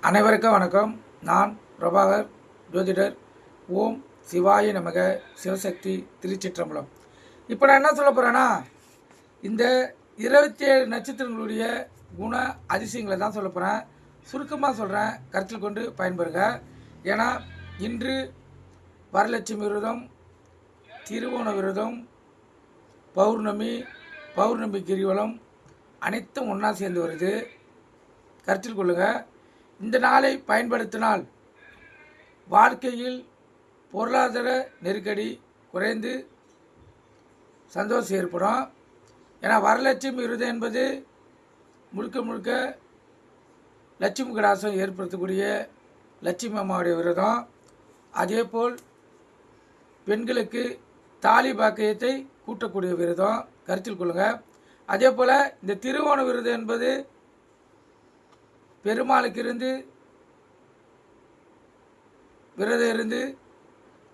அனைவருக்கும் வணக்கம். நான் பிரபாகர் ஜோதிடர். ஓம் சிவாய நமக. சிவசக்தி திருச்சிற்றம்பலம். இப்போ நான் என்ன சொல்ல போகிறேன்னா, இந்த 27 நட்சத்திரங்களுடைய குண அதிசயங்களை தான் சொல்ல போகிறேன். சுருக்கமாக சொல்கிறேன், கருத்தில் கொண்டு பயன்பெறுங்க. ஏன்னா இன்று வரலட்சுமி விரதம், திருவோண விரதம், பௌர்ணமி கிரிவலம் அனைத்தும் ஒன்றா சேர்ந்து வருது. கருத்தில் கொள்ளுங்கள். இந்த நாளை பயன்படுத்தினால் வாழ்க்கையில் பொருளாதார நெருக்கடி குறைந்து சந்தோஷம் ஏற்படும். ஏன்னா வரலட்சுமி விரதம் என்பது முழுக்க முழுக்க லட்சுமி கடாசம் ஏற்படுத்தக்கூடிய லட்சுமி அம்மாவுடைய விரதம். அதேபோல் பெண்களுக்கு தாலி பாக்கியத்தை கூட்டக்கூடிய விரதம். கருத்தில் கொள்ளுங்கள். அதே போல் இந்த திருவோண விரதம் என்பது பெருமாளுக்கு விரதம் இருந்து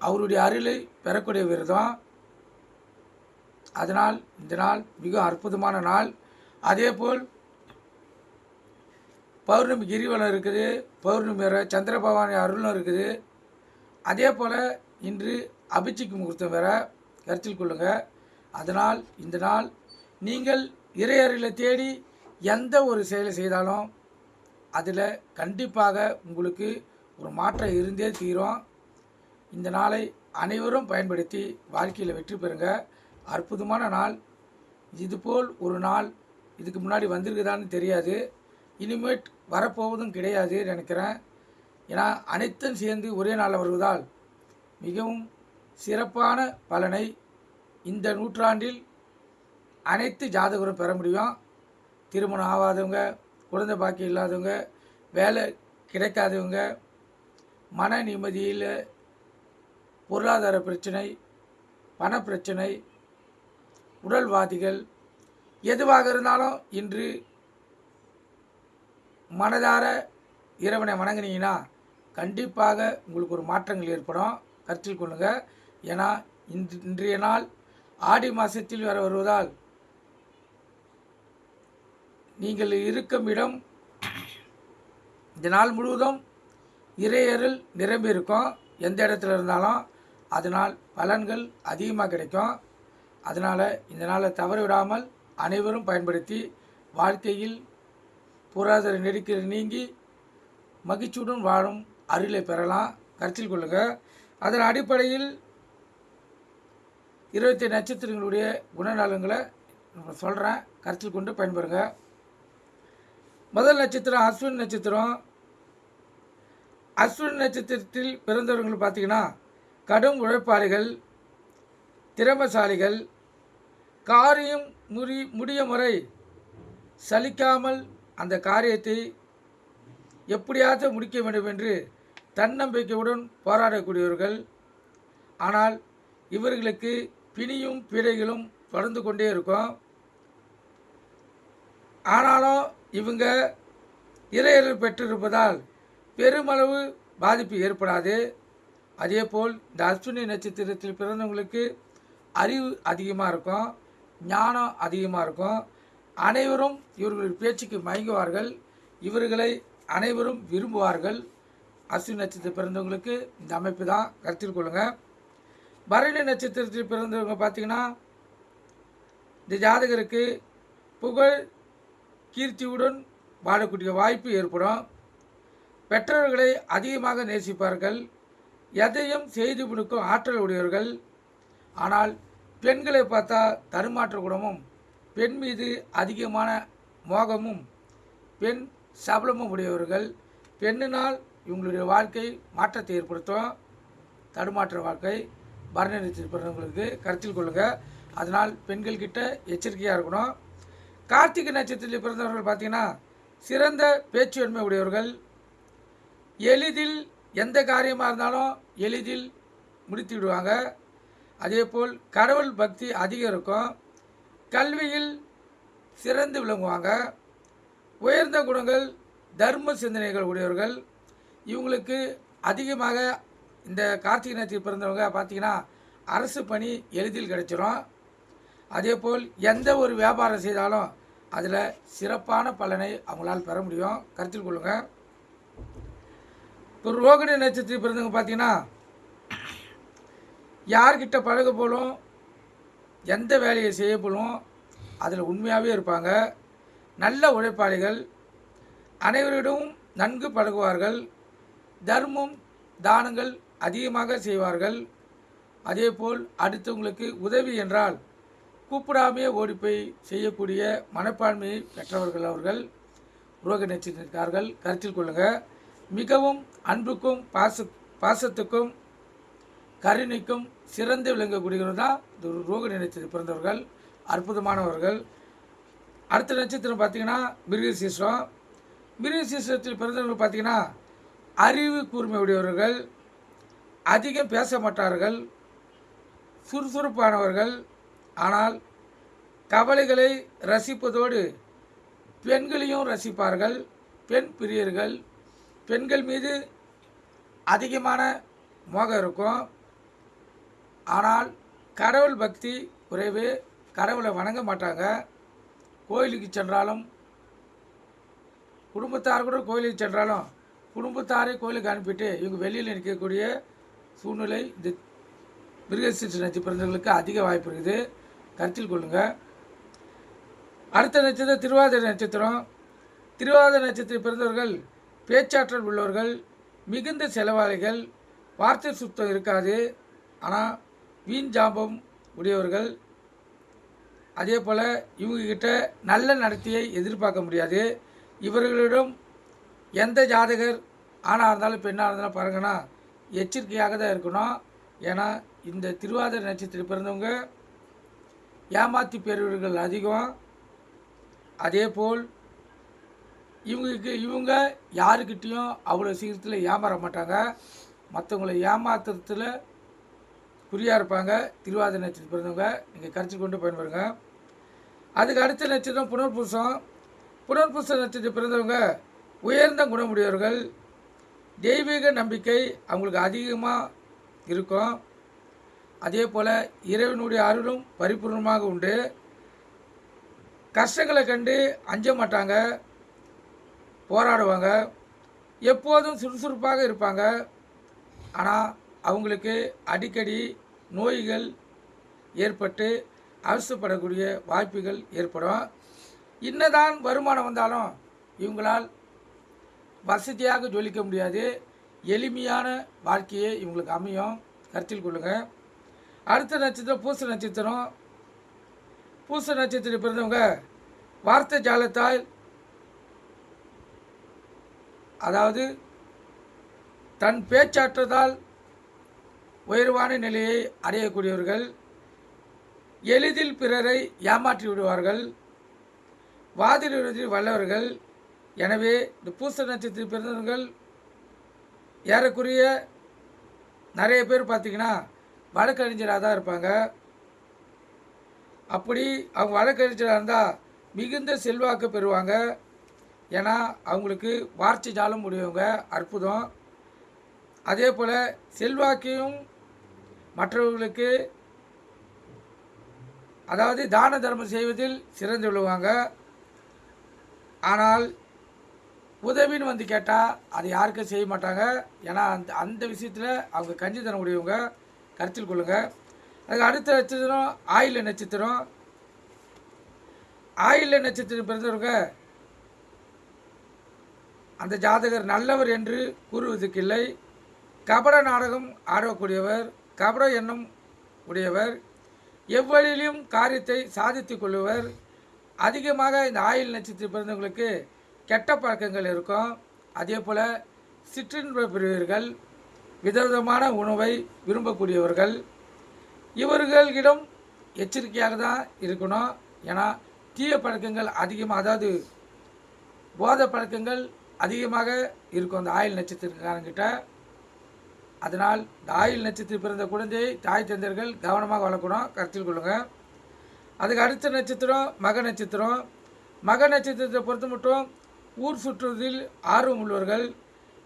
அவருடைய அருளை பெறக்கூடிய விரதம். அதனால் இந்த நாள் மிக அற்புதமான நாள். அதேபோல் பௌர்ணமி கிரிவலம் இருக்குது, பௌர்ணமி வேற சந்திர பகவான் அருளும் இருக்குது. அதே போல் இன்று அபிஷேக முகூர்த்தம் வேற. கருத்தில் கொள்ளுங்கள். அதனால் இந்த நாள் நீங்கள் இறை அருளை தேடி எந்த ஒரு செயலை செய்தாலும் அதில் கண்டிப்பாக உங்களுக்கு ஒரு மாற்றம் இருந்தே தீரும். இந்த நாளை அனைவரும் பயன்படுத்தி வாழ்க்கையில் வெற்றி பெறுங்க. அற்புதமான நாள். இதுபோல் ஒரு நாள் இதுக்கு முன்னாடி வந்திருக்குதான்னு தெரியாது, இனிமேட் வரப்போவதும் கிடையாது நினைக்கிறேன். ஏன்னா அனைத்தும் சேர்ந்து ஒரே நாளில் வருவதால் மிகவும் சிறப்பான பலனை இந்த நூற்றாண்டில் அனைத்து ஜாதகரும் பெற முடியும். திருமணம் ஆகாதவங்க, குழந்தை பாக்கியம் இல்லாதவங்க, வேலை கிடைக்காதவங்க, மன நிம்மதியில் பொருளாதார பிரச்சனை, பணப்பிரச்சனை, உடல்வாதிகள் எதுவாக இருந்தாலும் இன்று மனதார இறைவனை வணங்கினீங்கன்னா கண்டிப்பாக உங்களுக்கு ஒரு மாற்றங்கள் ஏற்படும். கருத்தில் கொள்ளுங்கள். ஏன்னா இன்றைய நாள் ஆடி மாதத்தில் வருவதால் நீங்கள் இருக்கும் இடம் இந்த நாள் முழுவதும் இறையருள் நிரம்பி இருக்கும். எந்த இடத்துல இருந்தாலும் அதனால் பலன்கள் அதிகமாக கிடைக்கும். அதனால் இந்த நாளை தவற விடாமல் அனைவரும் பயன்படுத்தி வாழ்க்கையில் பொருளாதார நெருக்கடி நீங்கி மகிழ்ச்சியுடன் வாழும் அருளை பெறலாம். கருத்தில் கொள்ளுங்கள். அதன் அடிப்படையில் 27 நட்சத்திரங்களுடைய குணநலங்களை சொல்கிறேன், கருத்தில் கொண்டு பயன்பெறுங்க. முதல் நட்சத்திரம் அஸ்வினி நட்சத்திரம். அஸ்வினி நட்சத்திரத்தில் பிறந்தவர்கள் பார்த்திங்கன்னா கடும் உழைப்பாளிகள், திறமசாலிகள், காரியம் முடிய முறை சலிக்காமல் அந்த காரியத்தை எப்படியாவது முடிக்க வேண்டும் என்று தன்னம்பிக்கையுடன் போராடக்கூடியவர்கள். ஆனால் இவர்களுக்கு பிணியும் பீடைகளும் தொடர்ந்து கொண்டே இருக்கும். ஆனாலும் இவங்க இறையருள் பெற்றிருப்பதால் பெருமளவு பாதிப்பு ஏற்படாது. அதேபோல் இந்த அஸ்வினி நட்சத்திரத்தில் பிறந்தவங்களுக்கு அறிவு அதிகமாக இருக்கும், ஞானம் அதிகமாக இருக்கும். அனைவரும் இவர்களுடைய பேச்சுக்கு மயங்குவார்கள், இவர்களை அனைவரும் விரும்புவார்கள். அஸ்வினி நட்சத்திரத்தில் பிறந்தவங்களுக்கு இந்த அமைப்பு தான். கருத்தில் கொள்ளுங்கள். பரணி நட்சத்திரத்தில் பிறந்தவங்க பார்த்திங்கன்னா இந்த ஜாதகருக்கு புகழ் கீர்த்தியுடன் வாழக்கூடிய வாய்ப்பு ஏற்படும். பெற்றோர்களை அதிகமாக நேசிப்பார்கள், எதையும் செய்து முடிக்கும் ஆற்றல் உடையவர்கள். ஆனால் பெண்களை பார்த்தா தடுமாற்ற குணமும், பெண் மீது அதிகமான மோகமும், பெண் சபலமும் உடையவர்கள். பெண்ணினால் இவங்களுடைய வாழ்க்கை மாற்றத்தை ஏற்படுத்தும். தடுமாற்ற வாழ்க்கை பரணி நட்சத்திரத்தில் பிறந்தவங்களுக்கு கருத்தில் கொள்ளுங்கள். அதனால் பெண்கள்கிட்ட எச்சரிக்கையாக இருக்கணும். கார்த்திகை நட்சத்திரத்தில் பிறந்தவர்கள் பார்த்திங்கன்னா சிறந்த பேச்சுவன்மை உடையவர்கள். எளிதில் எந்த காரியமாக இருந்தாலும் எளிதில் முடித்து விடுவாங்க. அதேபோல் கடவுள் பக்தி அதிகம் இருக்கும். கல்வியில் சிறந்து விளங்குவாங்க. உயர்ந்த குணங்கள், தர்ம சிந்தனைகள் உடையவர்கள். இவங்களுக்கு அதிகமாக இந்த கார்த்திகை நட்சத்திரத்தில் பிறந்தவங்க பார்த்திங்கன்னா அரசு பணி எளிதில் கிடைச்சிடும். அதேபோல் எந்த ஒரு வியாபாரம் செய்தாலும் அதில் சிறப்பான பலனை அவங்களால் பெற முடியும். கருத்தில் கொள்ளுங்கள். இப்போ ரோகிணி நட்சத்திரம் பிறந்தவங்க பார்த்தீங்கன்னா யார்கிட்ட பழக போலும் எந்த வேலையை செய்ய போலும் அதில் உண்மையாகவே இருப்பாங்க. நல்ல உழைப்பாளிகள், அனைவரிடமும் நன்கு பழகுவார்கள், தர்மம் தானங்கள் அதிகமாக செய்வார்கள். அதேபோல் அடுத்தவங்களுக்கு உதவி என்றால் கூப்பிடாமே ஓடிப்போய் செய்யக்கூடிய மனப்பான்மையை பெற்றவர்கள் அவர்கள் ரோகிணி நட்சத்திரக்காரர்கள். கருத்தில் கொள்ளுங்கள். மிகவும் அன்புக்கும் பாசத்துக்கும் கருணைக்கும் சிறந்து விளங்கக்கூடியவர்கள் தான் இந்த ரோகிணி நட்சத்திரம் பிறந்தவர்கள். அற்புதமானவர்கள். அடுத்த நட்சத்திரம் பார்த்திங்கன்னா மிருகசீரிஷம். மிருகசீரிஷத்தில் பிறந்தவர்கள் பார்த்திங்கன்னா அறிவு கூர்மை உடையவர்கள், அதிகம் பேச மாட்டார்கள், சுறுசுறுப்பானவர்கள். ஆனால் கவலைகளை ரசிப்பதோடு பெண்களையும் ரசிப்பார்கள். பெண் பிரியர்கள். பெண்கள் மீது அதிகமான மோகம் இருக்கும். ஆனால் கடவுள் பக்தி குறைவு. கடவுளை வணங்க மாட்டாங்க. கோயிலுக்கு சென்றாலும் குடும்பத்தார் கூட கோயிலுக்கு சென்றாலும் குடும்பத்தாரை கோயிலுக்கு அனுப்பிட்டு இவங்க வெளியில் நிற்கக்கூடிய சூழ்நிலை இந்த மிருகசீரிஷ நட்சத்திரம் பிறந்தவர்களுக்கு அதிக வாய்ப்பு இருக்குது. கருத்தில் கொள்ளுங்கள். அடுத்த நட்சத்திரம் திருவாதிரை நட்சத்திரம். திருவாதிரை நட்சத்திரம் பிறந்தவர்கள் பேச்சாற்றல் உள்ளவர்கள், மிகுந்த செலவாளிகள், வார்த்தை சுத்தம் இருக்காது, ஆனால் வீண் ஜாபம் உடையவர்கள். அதே போல் இவங்கக்கிட்ட நல்ல நடத்தையை எதிர்பார்க்க முடியாது. இவர்களிடம் எந்த ஜாதகர் ஆணாக இருந்தாலும் பெண்ணாக இருந்தாலும் பாருங்கன்னா எச்சரிக்கையாக தான் இருக்கணும். ஏன்னா இந்த திருவாதிரை நட்சத்திரம் பிறந்தவங்க ஏமாற்றி பெறுவர்கள் அதிகம். அதேபோல் இவங்க யாருக்கிட்டேயும் அவ்வளோ சீக்கிரத்தில் ஏமாற மாட்டாங்க. மற்றவங்களை ஏமாத்துறதுல குறியாக இருப்பாங்க. திருவாதிரை நட்சத்திரம் பிறந்தவங்க நீங்கள் கருத்து கொண்டு பயன்படுங்க. அதுக்கு அடுத்த நட்சத்திரம் புனர்பூசம். புனர்பூச நட்சத்திரம் பிறந்தவங்க உயர்ந்த குணமுடையவர்கள். தெய்வீக நம்பிக்கை அவங்களுக்கு அதிகமாக இருக்கும். அதே போல் இறைவனுடைய அருளும் பரிபூர்ணமாக உண்டு. கஷ்டங்களை கண்டு அஞ்ச மாட்டாங்க, போராடுவாங்க. எப்போதும் சுறுசுறுப்பாக இருப்பாங்க. ஆனால் அவங்களுக்கு அடிக்கடி நோய்கள் ஏற்பட்டு அவசரப்படக்கூடிய வாய்ப்புகள் ஏற்படும். இன்னதான் வருமானம் வந்தாலும் இவங்களால் வசதியாக ஜொலிக்க முடியாது. எளிமையான வாழ்க்கையே இவங்களுக்கு அமையும். கருத்தில் கொள்ளுங்கள். அடுத்த நட்சத்திரம் பூச நட்சத்திரம். பூச நட்சத்திரம் பிறந்தவங்க வார்த்தை ஜாலத்தால், அதாவது தன் பேச்சாற்றதால் உயர்வான நிலையை அடையக்கூடியவர்கள். எளிதில் பிறரை ஏமாற்றி விடுவார்கள். வாதிடுவதில் வல்லவர்கள். எனவே இந்த பூச நட்சத்திரம் பிறந்தவர்கள் ஏறக்குறைய நிறைய பேர் பார்த்திங்கன்னா வழக்கறிஞராக தான் இருப்பாங்க. அப்படி அவங்க வழக்கறிஞராக இருந்தால் மிகுந்த செல்வாக்கு பெறுவாங்க. ஏன்னா அவங்களுக்கு வார்த்தை ஜாலம் உடையவங்க. அற்புதம். அதே போல் செல்வாக்கையும் மற்றவர்களுக்கு, அதாவது தான தர்மம் செய்வதில் சிறந்து விழுவாங்க. ஆனால் உதவின்னு வந்து கேட்டால் அது யாருக்கும் செய்ய மாட்டாங்க. ஏன்னா அந்த விஷயத்தில் அவங்க கஞ்சித்தனம் உடையவங்க. கருத்தில் கொள்ளுங்கள். அதுக்கு அடுத்த நட்சத்திரம் ஆயில்ய நட்சத்திரம். ஆயில்ய நட்சத்திரம் பிறந்தவங்க அந்த ஜாதகர் நல்லவர் என்று கூறுவதற்கில்லை. கபட நாடகம் ஆடக்கூடியவர், கபட எண்ணம் உடையவர், எவ்வழியிலும் காரியத்தை சாதித்து கொள்ளுவர். அதிகமாக இந்த ஆயில் நட்சத்திரம் பிறந்தவங்களுக்கு கெட்ட பழக்கங்கள் இருக்கும். அதே போல் சிற்றின்ப பிரிவர்கள், விதவிதமான உணவை விரும்பக்கூடியவர்கள். இவர்களிடம் எச்சரிக்கையாக தான் இருக்கணும். ஏன்னா தீய பழக்கங்கள் அதிகமாக, அதாவது போதை பழக்கங்கள் அதிகமாக இருக்கும் அந்த ஆயில் நட்சத்திரக்காரங்கிட்ட. அதனால் இந்த ஆயில் நட்சத்திரம் பிறந்த குழந்தையை தாய் தந்தையர்கள் கவனமாக வளர்க்கணும். கருத்தில் கொள்ளுங்கள். அதுக்கு அடுத்த நட்சத்திரம் மக நட்சத்திரம். மக நட்சத்திரத்தை பொறுத்த மட்டும் ஊர் சுற்றுவதில் ஆர்வம் உள்ளவர்கள்.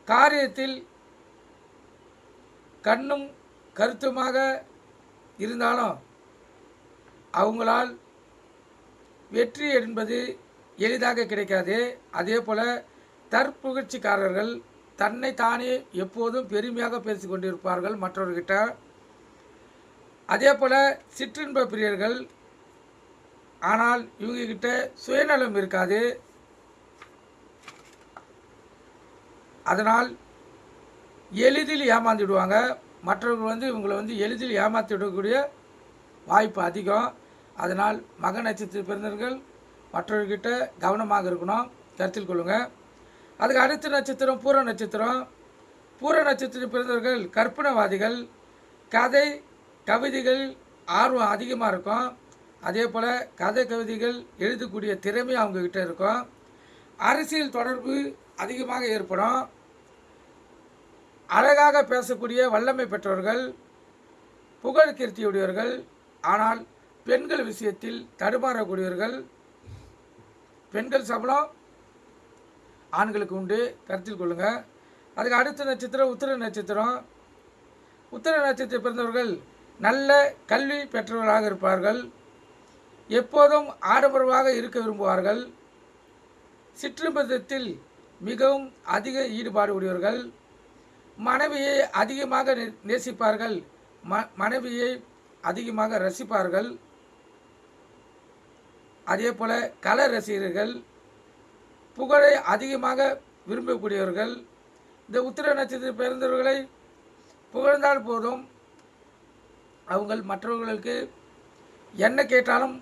காரியத்தில் கண்ணும் கருத்துமாக இருந்தாலும் அவங்களால் வெற்றி என்பது எளிதாக கிடைக்காது. அதே போல் தற்புகழ்ச்சிக்காரர்கள், தன்னை தானே எப்போதும் பெருமையாக பேசி கொண்டிருப்பார்கள் மற்றவர்கிட்ட. அதே போல் சிற்றின்ப பிரியர்கள், ஆனால் இவங்கக்கிட்ட சுயநலம் இருக்காது. அதனால் எளிதில் ஏமாந்துடுவாங்க. மற்றவர்கள் இவங்களை எளிதில் ஏமாற்றிவிடக்கூடிய வாய்ப்பு அதிகம். அதனால் மக நட்சத்திர பிறந்தவர்கள் மற்றவர்கிட்ட கவனமாக இருக்கணும், கருத்தில் கொள்ளுங்கள். அதுக்கு அடுத்த நட்சத்திரம் பூர நட்சத்திரம். பூர நட்சத்திர பிறந்தவர்கள் கற்பனைவாதிகள், கதை கவிதைகள் ஆர்வம் அதிகமாக இருக்கும். அதே போல் கதை கவிதைகள் எழுதக்கூடிய திறமை அவங்கக்கிட்ட இருக்கும். அரசியல் தொடர்பு அதிகமாக ஏற்படும். அழகாக பேசக்கூடிய வல்லமை பெற்றவர்கள், புகழ் கீர்த்தியுடையவர்கள், ஆனால் பெண்கள் விஷயத்தில் தடுமாறக்கூடியவர்கள். பெண்கள் சபலம் ஆண்களுக்கு உண்டு, கருத்தில் கொள்ளுங்கள். அதுக்கு அடுத்த நட்சத்திரம் உத்திர நட்சத்திரம். உத்திர நட்சத்திரம் பிறந்தவர்கள் நல்ல கல்வி பெற்றவர்களாக இருப்பார்கள். எப்போதும் ஆடம்பரமாக இருக்க விரும்புவார்கள். சிற்றின்பத்தில் மிகவும் அதிக ஈடுபாடு உடையவர்கள். மனைவியை அதிகமாக நேசிப்பார்கள், மனைவியை அதிகமாக ரசிப்பார்கள். அதே போல் கலை ரசிகர்கள், புகழை அதிகமாக விரும்பக்கூடியவர்கள். இந்த உத்திர நட்சத்திரம் பிறந்தவர்களை புகழ்ந்தால் போதும், அவங்க மற்றவர்களுக்கு என்ன கேட்டாலும்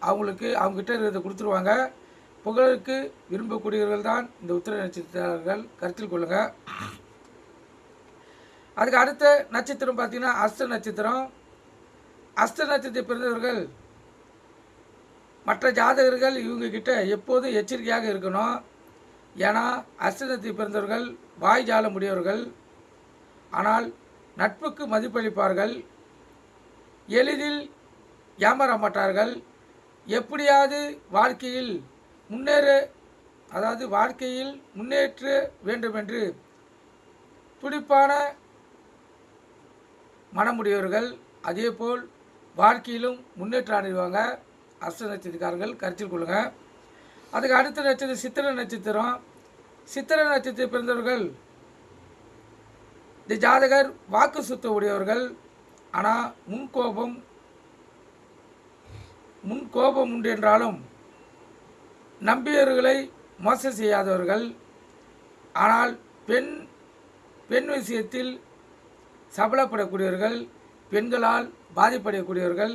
அவங்ககிட்ட இருக்கிறத கொடுத்துருவாங்க. புகழுக்கு விரும்பக்கூடியவர்கள் தான் இந்த உத்திர நட்சத்திரர்கள், கருத்தில் கொள்ளுங்கள். அதுக்கு அடுத்த நட்சத்திரம் பார்த்திங்கன்னா அஸ்த நட்சத்திரம். அஸ்த நட்சத்திரம் பிறந்தவர்கள் மற்ற ஜாதகர்கள் இவங்கக்கிட்ட எப்போதும் எச்சரிக்கையாக இருக்கணும். ஏன்னா அஸ்த நட்சத்திரம் பிறந்தவர்கள் வாய் ஜால முடியவர்கள், ஆனால் நட்புக்கு மதிப்பளிப்பார்கள். எளிதில் ஏமாற மாட்டார்கள். எப்படியாவது வாழ்க்கையில் முன்னேற்ற வேண்டும் என்று துடிப்பான மனமுடையவர்கள். அதேபோல் வாழ்க்கையிலும் முன்னேற்றம் அடைவாங்க அஸ்த நட்சத்திரக்காரர்கள், கருத்தில் கொள்ளுங்கள். அதுக்கு அடுத்த நட்சத்திரம் சித்திரை நட்சத்திரம். சித்திரை நட்சத்திரம் பிறந்தவர்கள் இந்த ஜாதகர் வாக்கு சுத்த உடையவர்கள், ஆனால் முன்கோபம் உண்டு என்றாலும் நம்பியவர்களை மோசம் செய்யாதவர்கள். ஆனால் பெண் விஷயத்தில் சபலப்படக்கூடியவர்கள், பெண்களால் பாதிப்படையக்கூடியவர்கள்.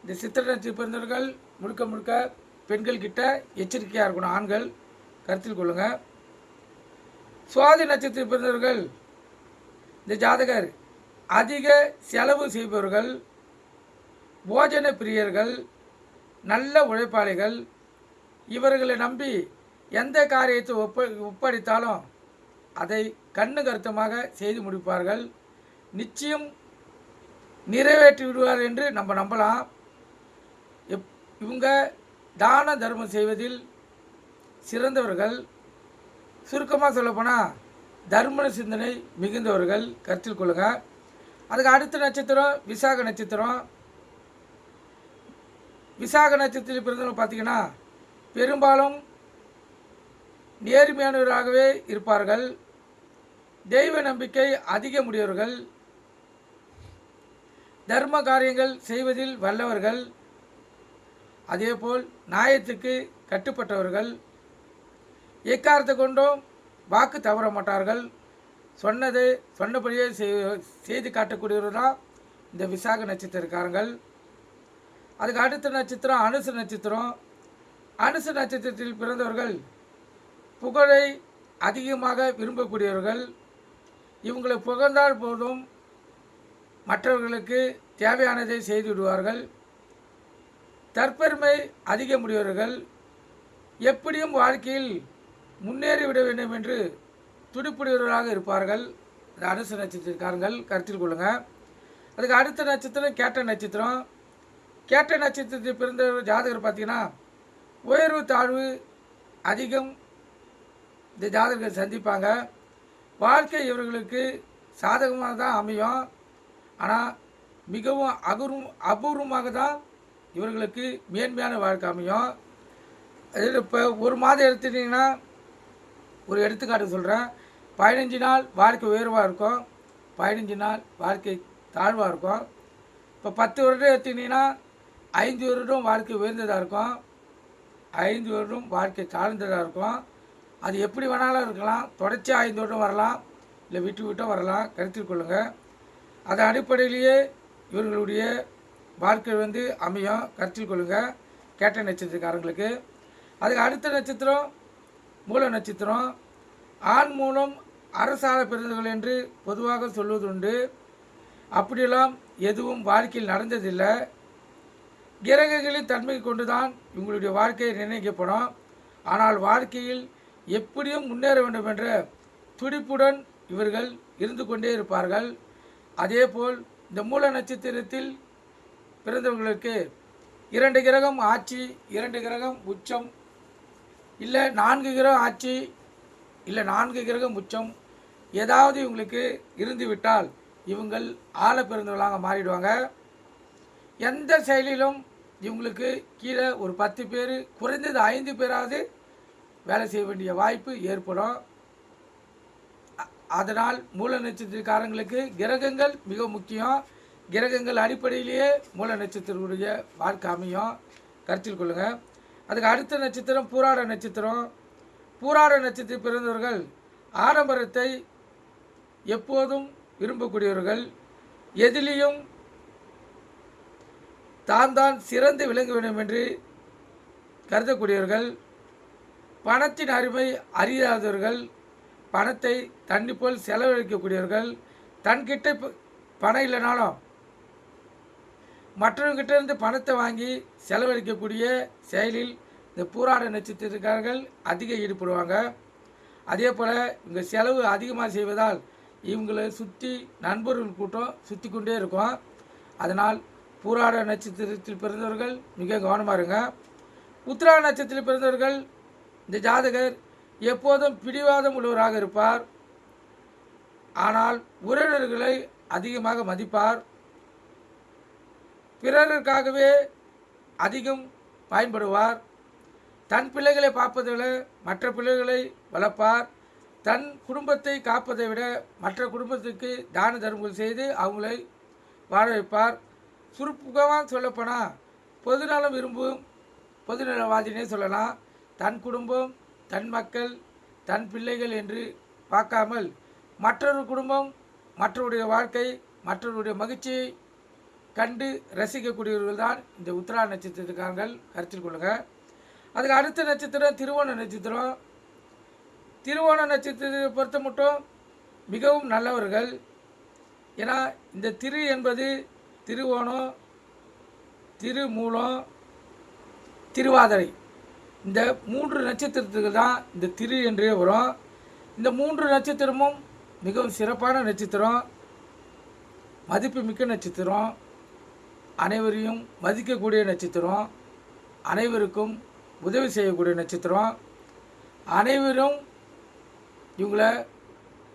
இந்த சித்திரை நட்சத்திரம் பிறந்தவர்கள் முழுக்க பெண்கள் கிட்ட எச்சரிக்கையாக இருக்கணும் ஆண்கள், கருத்தில் கொள்ளுங்கள். சுவாதி நட்சத்திரம் பிறந்தவர்கள் இந்த ஜாதகர் அதிக செலவு செய்பவர்கள், போஜன பிரியர்கள், நல்ல உழைப்பாளிகள். இவர்களை நம்பி எந்த காரியத்தை ஒப்படைத்தாலும் அதை கண்ணு கருத்தமாக செய்து முடிப்பார்கள். நிச்சயம் நிறைவேற்றி விடுவார் என்று நம்ம நம்பலாம். இவங்க தான தர்மம் செய்வதில் சிறந்தவர்கள். சுருக்கமாக சொல்லப்போனால் தர்ம சிந்தனை மிகுந்தவர்கள், கருத்தில் கொள்ளுங்கள். அதுக்கு அடுத்த நட்சத்திரம் விசாக நட்சத்திரம். விசாக நட்சத்திரத்தில் பிறந்தவங்க பார்த்திங்கன்னா பெரும்பாலும் நேர்மையானவராகவே இருப்பார்கள். தெய்வ நம்பிக்கை அதிக உடையவர்கள். தர்ம காரியங்கள் செய்வதில் வல்லவர்கள். அதேபோல் நியாயத்துக்கு கட்டுப்பட்டவர்கள். எக்காரத்தை கொண்டும் வாக்கு தவற மாட்டார்கள். சொன்னபடியே செய்து காட்டக்கூடியவர்கள் தான் இந்த விசாக நட்சத்திரக்காரங்கள். அதுக்கு அடுத்த நட்சத்திரம் அனுச நட்சத்திரம். அனுச நட்சத்திரத்தில் பிறந்தவர்கள் புகழை அதிகமாக விரும்பக்கூடியவர்கள். இவங்களை புகழ்ந்தால் போதும் மற்றவர்களுக்கு தேவையானதை செய்து விடுவார்கள். தற்பெருமை அதிக முடியவர்கள். எப்படியும் வாழ்க்கையில் முன்னேறிவிட வேண்டும் என்று துடிப்புடையவர்களாக இருப்பார்கள். இந்த அனுச நட்சத்திரக்காரங்கள், கருத்தில் கொள்ளுங்கள். அதுக்கு அடுத்த நட்சத்திரம் கேட்ட நட்சத்திரம். கேட்ட நட்சத்திரத்தில் பிறந்த ஜாதகர் பார்த்திங்கன்னா உயர்வு தாழ்வு அதிகம் இந்த ஜாதகர்கள் சந்திப்பாங்க. வாழ்க்கை இவர்களுக்கு சாதகமாக தான் அமையும். ஆனால் மிகவும் அபூர்வமாக தான் இவர்களுக்கு மேன்மையான வாழ்க்கை அமையும். அதில் இப்போ ஒரு மாதம் எடுத்துட்டிங்கன்னா, ஒரு எடுத்துக்காட்டு சொல்கிறேன். 15 நாள் வாழ்க்கை உயர்வாக இருக்கும், 15 நாள் வாழ்க்கை தாழ்வாக இருக்கும். இப்போ 10 வருடம் எடுத்துக்கிட்டிங்கன்னா 5 வருடம் வாழ்க்கை உயர்ந்ததாக இருக்கும், 5 வருடம் வாழ்க்கை தாழ்ந்ததாக இருக்கும். அது எப்படி வேணாலும் இருக்கலாம், தொடர்ச்சியாக 5 வருடம் வரலாம், இல்லை விட்டு விட்டும் வரலாம், கருத்தில் கொள்ளுங்கள். அதன் அடிப்படையிலேயே இவர்களுடைய வாழ்க்கை அமையும், கருத்தில் கொள்ளுங்கள் கேட்ட நட்சத்திரக்காரங்களுக்கு. அதுக்கு அடுத்த நட்சத்திரம் மூல நட்சத்திரம். ஆண் மூலம் அரசால பிறந்தவர்கள் என்று பொதுவாக சொல்வதுண்டு. அப்படியெல்லாம் எதுவும் வாழ்க்கையில் நடந்ததில்லை. கிரகங்களின் தன்மை கொண்டுதான் இவங்களுடைய வாழ்க்கையை நிர்ணயிக்கப்படும். ஆனால் வாழ்க்கையில் எப்படியும் முன்னேற வேண்டும் என்ற துடிப்புடன் இவர்கள் இருந்து கொண்டே இருப்பார்கள். அதேபோல் இந்த மூல நட்சத்திரத்தில் பிறந்தவர்களுக்கு 2 கிரகம் ஆட்சி, 2 கிரகம் உச்சம், இல்லை 4 கிரகம் ஆட்சி, இல்லை 4 கிரகம் உச்சம் ஏதாவது இவங்களுக்கு இருந்து விட்டால் இவங்கள் ஆழ பிறந்தவர்களாக மாறிடுவாங்க. எந்த செயலிலும் இவங்களுக்கு கீழே ஒரு 10 பேர், குறைந்தது 5 பேராவது வேலை செய்ய வேண்டிய வாய்ப்பு ஏற்படும். அதனால் மூல நட்சத்திரக்காரங்களுக்கு கிரகங்கள் மிக முக்கியம். கிரகங்கள் அடிப்படையிலேயே மூல நட்சத்திரத்துடைய வாழ்க்கை அமையும், கருத்தில் கொள்ளுங்கள். அதுக்கு அடுத்த நட்சத்திரம் பூராட நட்சத்திரம். பூராட நட்சத்திரம் பிறந்தவர்கள் ஆடம்பரத்தை எப்போதும் விரும்பக்கூடியவர்கள், எதிலையும் தான் சிறந்து விளங்க வேண்டும் என்று கருதக்கூடியவர்கள், பணத்தின் அருமை அறியாதவர்கள், பணத்தை தண்ணி போல் செலவழிக்கக்கூடியவர்கள், தன்கிட்ட பணம் இல்லைனாலும் மற்றவங்கிட்ட இருந்து பணத்தை வாங்கி செலவழிக்கக்கூடிய செயலில் இந்த பூராட நட்சத்திரக்காரர்கள் அதிக ஈடுபடுவாங்க. அதே போல் இவங்க செலவு அதிகமாக செய்வதால் இவங்களை சுற்றி நண்பர்கள் கூட்டம் சுற்றி கொண்டே இருக்கும். அதனால் பூராட நட்சத்திரத்தில் பிறந்தவர்கள் மிக கவனமாக இருங்க. உத்திராட நட்சத்திரத்தில் பிறந்தவர்கள் இந்த ஜாதகர் எப்போதும் பிடிவாதம் உள்ளவராக இருப்பார். ஆனால் உறவினர்களை அதிகமாக மதிப்பார். பிறருக்காகவே அதிகம் பயன்படுவார். தன் பிள்ளைகளை பார்ப்பதை மற்ற பிள்ளைகளை வளர்ப்பார். தன் குடும்பத்தை காப்பதை விட மற்ற குடும்பத்துக்கு தான தர்மங்கள் செய்து அவங்களை வாழ வைப்பார். சுருக்கமாக சொல்லப்போனால் பொதுநலம் விரும்பும் பொதுநலவாதினே சொல்லலாம். தன் குடும்பம், தன் மக்கள், தன் பிள்ளைகள் என்று பார்க்காமல் மற்றொரு குடும்பம், மற்றவருடைய வாழ்க்கை, மற்றவருடைய மகிழ்ச்சியை கண்டு ரசிக்கக்கூடியவர்கள் தான் இந்த உத்திரா நட்சத்திரக்காரர்கள், கருத்தில் கொள்ளுங்கள். அதுக்கு அடுத்த நட்சத்திரம் திருவோண நட்சத்திரம். திருவோண நட்சத்திரத்தை பொறுத்த மட்டும் மிகவும் நல்லவர்கள். ஏன்னா இந்த திரு என்பது திருவோணம், திருமூலம், திருவாதிரை, இந்த 3 நட்சத்திரத்துக்கு தான் இந்த திரு என்றே வரும். இந்த 3 நட்சத்திரமும் மிகவும் சிறப்பான நட்சத்திரம், மதிப்புமிக்க நட்சத்திரம், அனைவரையும் மதிக்கக்கூடிய நட்சத்திரம், அனைவருக்கும் உதவி செய்யக்கூடிய நட்சத்திரம், அனைவரும் இவங்களை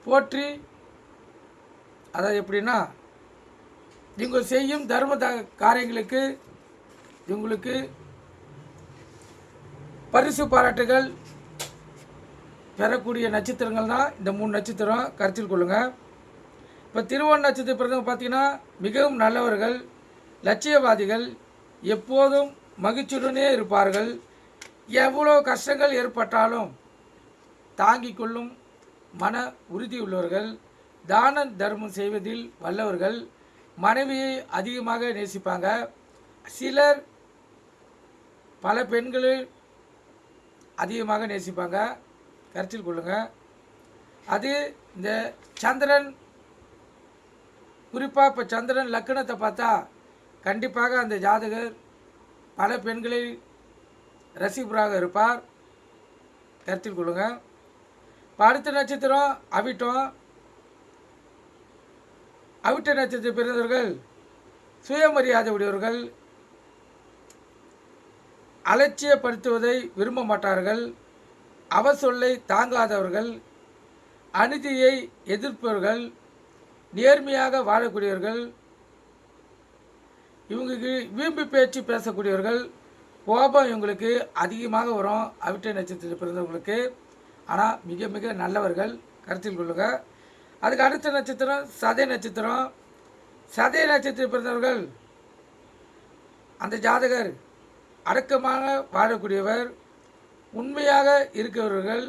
போற்றி, அதாவது எப்படின்னா இவங்க செய்யும் தர்ம காரியங்களுக்கு இவங்களுக்கு பரிசு பாராட்டுகள் பெறக்கூடிய நட்சத்திரங்கள் தான் இந்த 3 நட்சத்திரம், கருத்தில் கொள்ளுங்கள். இப்போ திருவோண நட்சத்திரம் பிறந்தவங்க பார்த்தீங்கன்னா மிகவும் நல்லவர்கள், லட்சியவாதிகள், எப்போதும் மகிழ்ச்சியுடனே இருப்பார்கள். எவ்வளோ கஷ்டங்கள் ஏற்பட்டாலும் தாங்கிக் கொள்ளும் மன உறுதி உள்ளவர்கள், தான தர்மம் செய்வதில் வல்லவர்கள், மனைவியை அதிகமாக நேசிப்பாங்க. சிலர் பல பெண்களை அதிகமாக நேசிப்பாங்க, கருத்தில் கொள்ளுங்கள். அது இந்த சந்திரன், குறிப்பாக இப்போ சந்திரன் லக்கணத்தை பார்த்தா கண்டிப்பாக அந்த ஜாதகர் பல பெண்களை ரசிப்பராக இருப்பார், கருத்தில் கொள்ளுங்கள். இப்போ அடுத்த நட்சத்திரம் அவிட்டம். அவிட்ட நட்சத்திர பிறந்தவர்கள் சுயமரியாதை உடையவர்கள், அலட்சியப்படுத்துவதை விரும்ப மாட்டார்கள், அவசொல்லை தாங்காதவர்கள், அநீதியை எதிர்ப்பவர்கள், நேர்மையாக வாழக்கூடியவர்கள், இவங்களுக்கு வீம்பு பேச்சு பேசக்கூடியவர்கள், கோபம் இவங்களுக்கு அதிகமாக வரும் அவிட்ட நட்சத்திரத்தில் பிறந்தவங்களுக்கு. ஆனால் மிக மிக நல்லவர்கள், கருத்தில் கொள்ளுங்கள். அதுக்கு அடுத்த நட்சத்திரம் சதய நட்சத்திரம். சதய நட்சத்திரம் பிறந்தவர்கள் அந்த ஜாதகர் அடக்கமாக வாழக்கூடியவர், உண்மையாக இருக்கிறவர்கள்,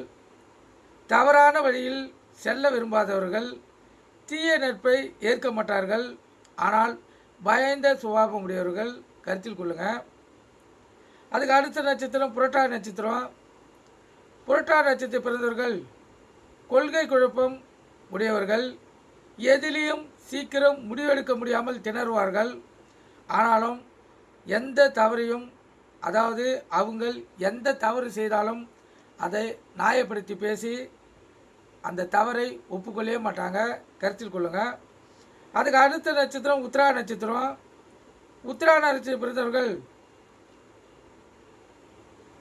தவறான வழியில் செல்ல விரும்பாதவர்கள், தீய நட்பை ஏற்க மாட்டார்கள், ஆனால் பயந்த சுபாவம் உடையவர்கள். கருத்தில் கொள்ளுங்கள். அதுக்கு அடுத்த நட்சத்திரம் புரட்டாதி நட்சத்திரம். புரட்டாதி நட்சத்திரம் பிறந்தவர்கள் கொள்கை குழப்பம் உடையவர்கள், எதிலையும் சீக்கிரம் முடிவெடுக்க முடியாமல் திணறுவார்கள். ஆனாலும் எந்த தவறையும், அதாவது அவங்கள் எந்த தவறு செய்தாலும் அதை நியாயப்படுத்தி பேசி அந்த தவறை ஒப்புக்கொள்ளவே மாட்டாங்க. கருத்தில் கொள்ளுங்கள். அதுக்கு அடுத்த நட்சத்திரம் உத்திராட நட்சத்திரம். உத்திராட நட்சத்திரம் பிறந்தவர்கள்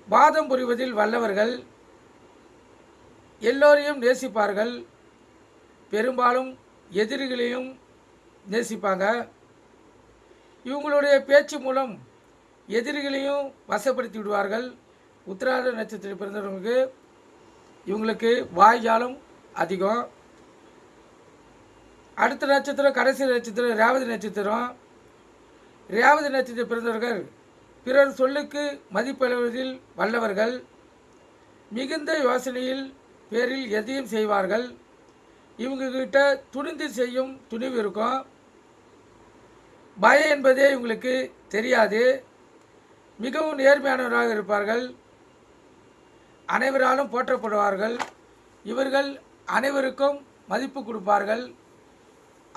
வாதம் புரிவதில் வல்லவர்கள், எல்லோரையும் நேசிப்பார்கள், பெரும்பாலும் எதிரிகளையும் நேசிப்பாங்க. இவங்களுடைய பேச்சு மூலம் எதிரிகளையும் வசப்படுத்தி விடுவார்கள். உத்திராட நட்சத்திரம் பிறந்தவர்களுக்கு இவங்களுக்கு வாய்ஜாலம் அதிகம். அடுத்த நட்சத்திரம் கடைசி நட்சத்திரம் ரேவதி நட்சத்திரம். ரேவதி நட்சத்திரம் பிறந்தவர்கள் பிறர் சொல்லுக்கு மதிப்பளிப்பதில் வல்லவர்கள், மிகுந்த யோசனையில் பேரில் எதையும் செய்வார்கள். இவங்கக்கிட்ட துணிந்து செய்யும் துணிவு இருக்கும். பயம் என்பதே இவங்களுக்கு தெரியாது. மிகவும் நேர்மையானவராக இருப்பார்கள், அனைவராலும் போற்றப்படுவார்கள். இவர்கள் அனைவருக்கும் மதிப்பு கொடுப்பார்கள்.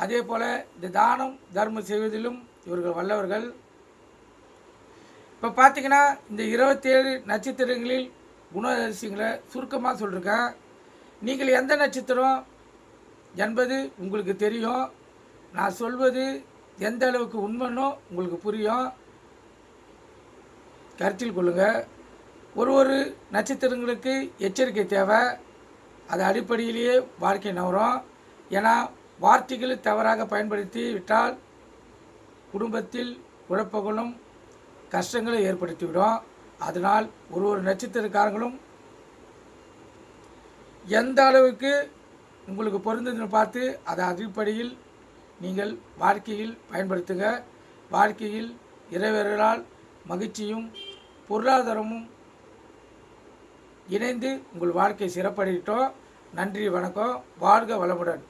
அதே போல் இந்த தானம் தர்மம் செய்வதிலும் இவர்கள் வல்லவர்கள். இப்போ பார்த்திங்கன்னா இந்த 27 நட்சத்திரங்களில் குணரசியங்களை சுருக்கமாக சொல்லியிருக்கேன். நீங்கள் எந்த நட்சத்திரம் என்பது உங்களுக்கு தெரியும். நான் சொல்வது எந்த அளவுக்கு உண்மைன்னோ உங்களுக்கு புரியும். கருத்தில் கொள்ளுங்கள். ஒரு நட்சத்திரங்களுக்கு எச்சரிக்கை தேவை. அது அடிப்படையிலேயே வாழ்க்கை நவரும். ஏன்னா வார்த்தைகளை தவறாக பயன்படுத்தி விட்டால் குடும்பத்தில் குழப்பங்களும் கஷ்டங்களை ஏற்படுத்திவிடும். அதனால் ஒரு நட்சத்திரக்காரங்களும் எந்த அளவுக்கு உங்களுக்கு பொருந்ததுன்னு பார்த்து அதை அடிப்படையில் நீங்கள் வாழ்க்கையில் பயன்படுத்துங்க. வாழ்க்கையில் இறைவர்களால் மகிழ்ச்சியும் பொருளாதாரமும் இணைந்து உங்கள் வாழ்க்கை சிறப்படையட்டும். நன்றி, வணக்கம். வாழ்க வளமுடன்.